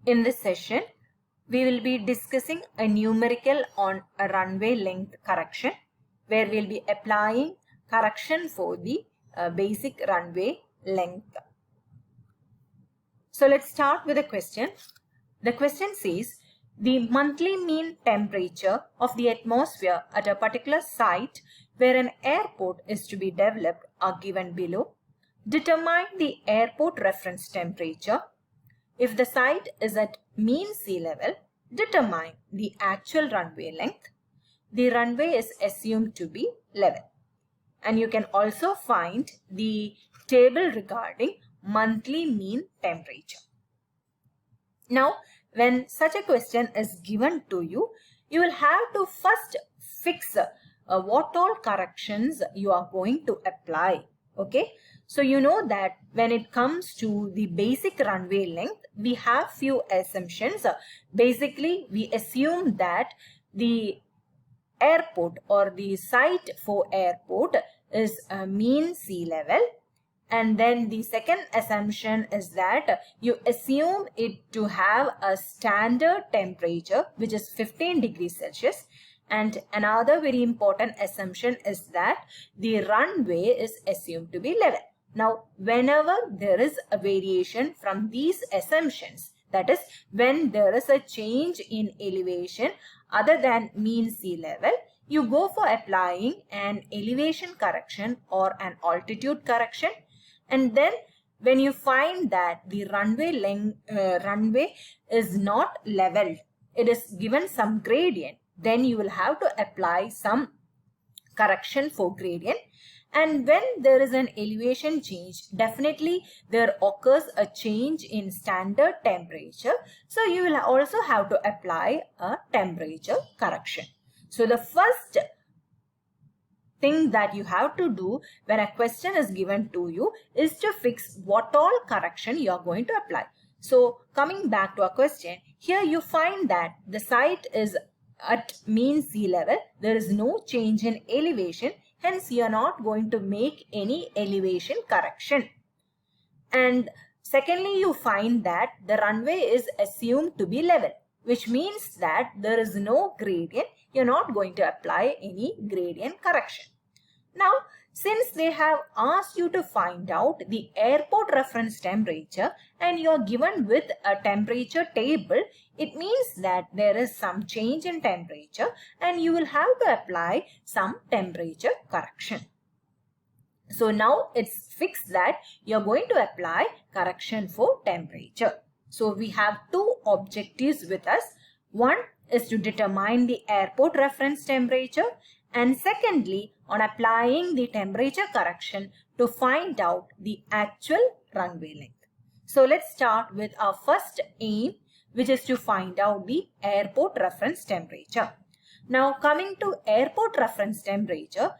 In this session, we will be discussing a numerical on a runway length correction, where we'll be applying correction for the basic runway length. So let's start with a question. The question says, the monthly mean temperature of the atmosphere at a particular site where an airport is to be developed are given below. Determine the airport reference temperature. If the site is at mean sea level, determine the actual runway length. The runway is assumed to be level. And you can also find the table regarding monthly mean temperature. Now, when such a question is given to you, you will have to first fix what all corrections you are going to apply. Okay, so you know that when it comes to the basic runway length, we have few assumptions. Basically, we assume that the airport or the site for airport is mean sea level. And then the second assumption is that you assume it to have a standard temperature, which is 15 degrees Celsius. And another very important assumption is that the runway is assumed to be level. Now, whenever there is a variation from these assumptions, that is, when there is a change in elevation other than mean sea level, you go for applying an elevation correction or an altitude correction. And then when you find that the runway is not leveled, it is given some gradient, then you will have to apply some correction for gradient. And when there is an elevation change, definitely there occurs a change in standard temperature. So you will also have to apply a temperature correction. So the first thing that you have to do when a question is given to you is to fix what all correction you are going to apply. So coming back to a question, here you find that the site is at mean sea level. There is no change in elevation. Hence, you are not going to make any elevation correction. And secondly, you find that the runway is assumed to be level, which means that there is no gradient. You're not going to apply any gradient correction. Now, since they have asked you to find out the airport reference temperature and you're given with a temperature table, it means that there is some change in temperature and you will have to apply some temperature correction. So now it's fixed that you're going to apply correction for temperature. So we have two objectives with us. One is to determine the airport reference temperature, and secondly, on applying the temperature correction to find out the actual runway length. So let's start with our first aim, which is to find out the airport reference temperature. Now, coming to airport reference temperature,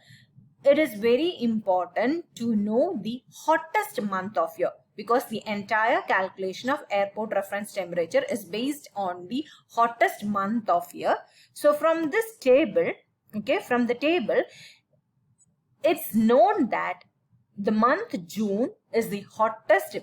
it is very important to know the hottest month of year, because the entire calculation of airport reference temperature is based on the hottest month of year. So from this table, from the table, it's known that the month June is the hottest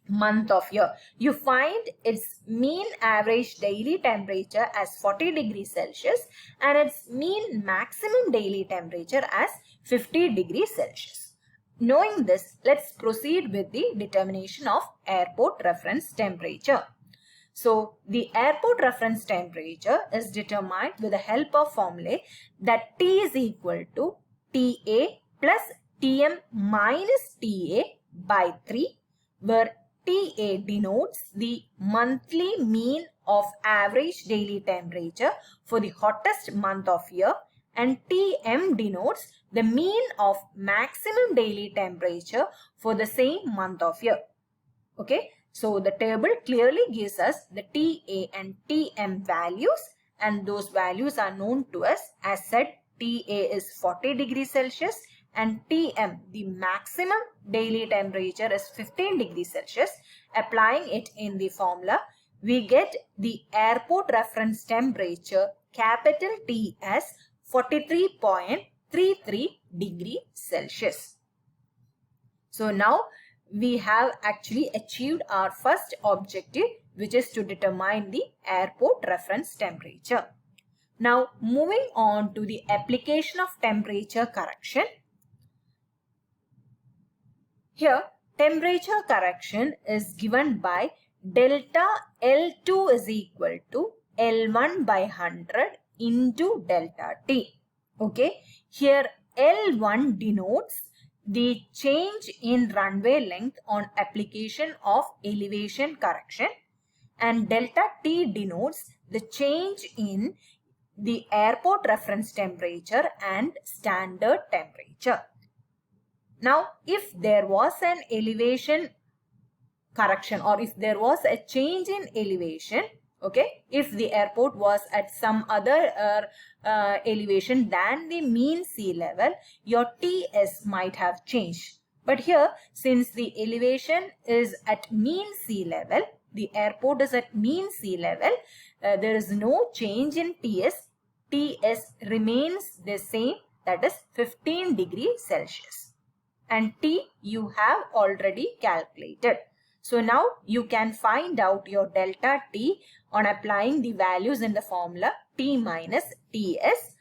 month of year. You find its mean average daily temperature as 40 degrees Celsius and its mean maximum daily temperature as 50 degrees Celsius. Knowing this, let's proceed with the determination of airport reference temperature. So the airport reference temperature is determined with the help of formulae that T is equal to TA plus Tm minus TA by 3, where TA denotes the monthly mean of average daily temperature for the hottest month of year, and Tm denotes the mean of maximum daily temperature for the same month of year. Okay, so the table clearly gives us the TA and Tm values, and those values are known to us. As said, TA is 40 degrees Celsius and Tm, the maximum daily temperature, is 15 degrees Celsius. Applying it in the formula, we get the airport reference temperature capital T as 43.33 degrees Celsius. So now we have actually achieved our first objective, which is to determine the airport reference temperature. Now moving on to the application of temperature correction. Here temperature correction is given by delta L2 is equal to L1 by 100 into delta T. Okay, here L1 denotes the change in runway length on application of elevation correction, and delta T denotes the change in the airport reference temperature and standard temperature. Now, if there was an elevation correction, or if there was a change in elevation, okay, if the airport was at some other elevation than the mean sea level, your TS might have changed. But here, since the elevation is at mean sea level, the airport is at mean sea level, there is no change in TS. TS remains the same, that is 15 degrees Celsius. And T you have already calculated. So now you can find out your delta T on applying the values in the formula T minus TS.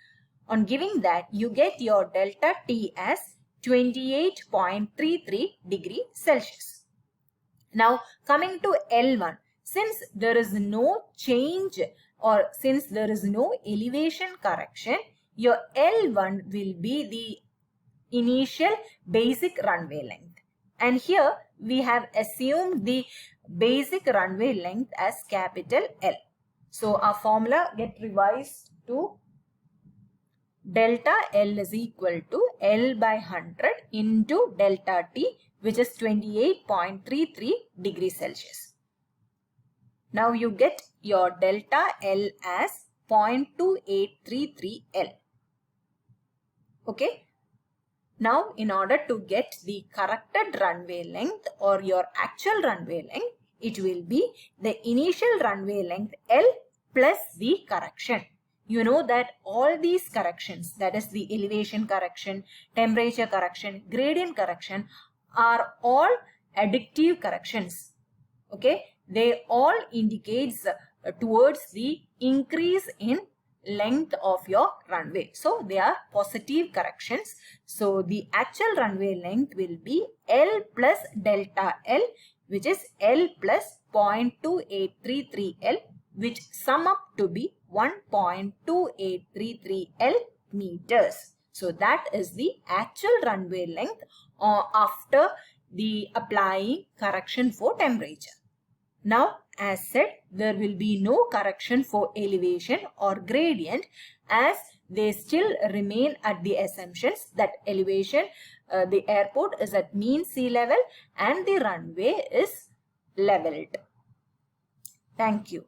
On giving that, you get your delta T as 28.33 degrees Celsius. Now coming to L1, since there is no change or since there is no elevation correction, your L1 will be the initial basic runway length. And here we have assumed the basic runway length as capital L. So our formula get revised to delta L is equal to L by 100 into delta T, which is 28.33 degrees Celsius. Now you get your delta L as 0.2833 L. Okay. Now in order to get the corrected runway length or your actual runway length, it will be the initial runway length L plus the correction. You know that all these corrections, that is the elevation correction, temperature correction, gradient correction, are all additive corrections. Okay, they all indicates towards the increase in length of your runway. So they are positive corrections. So the actual runway length will be L plus delta L, which is L plus 0.2833 L, which sum up to be 1.2833 L meters. So that is the actual runway length after the applying correction for temperature. Now, as said, there will be no correction for elevation or gradient, as they still remain at the assumptions that elevation, the airport is at mean sea level and the runway is leveled. Thank you.